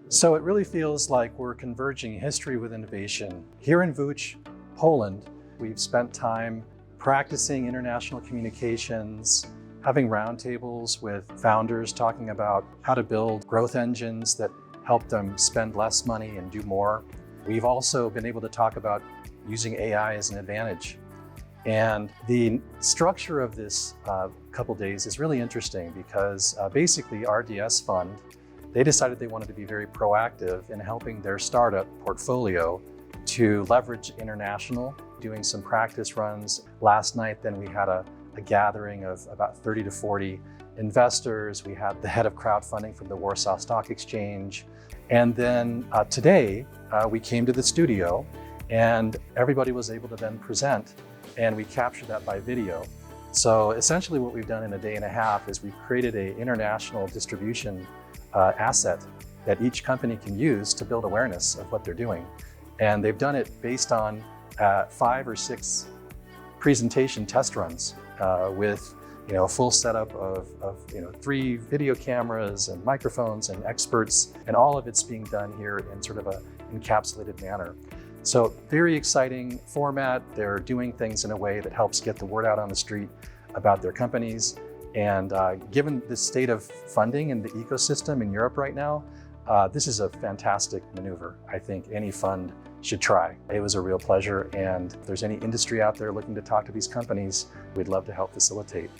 So it really feels like we're converging history with innovation. Here in Łódź, Poland, we've spent time practicing international communications, having roundtables with founders talking about how to build growth engines that help them spend less money and do more. We've also been able to talk about using AI as an advantage. And the structure of this couple days is really interesting because basically RDS Fund, they decided they wanted to be very proactive in helping their startup portfolio to leverage international, doing some practice runs. Last night, then we had a gathering of about 30 to 40 investors. We had the head of crowdfunding from the Warsaw Stock Exchange. And then today, we came to the studio and everybody was able to then present, and we captured that by video. So essentially what we've done in a day and a half is we've created an international distribution asset that each company can use to build awareness of what they're doing. And they've done it based on 5 or 6 presentation test runs with a full setup of 3 video cameras and microphones and experts, and all of it's being done here in sort of an encapsulated manner. So very exciting format. They're doing things in a way that helps get the word out on the street about their companies. And given the state of funding in the ecosystem in Europe right now, this is a fantastic maneuver. I think any fund should try. It was a real pleasure, and if there's any industry out there looking to talk to these companies, we'd love to help facilitate.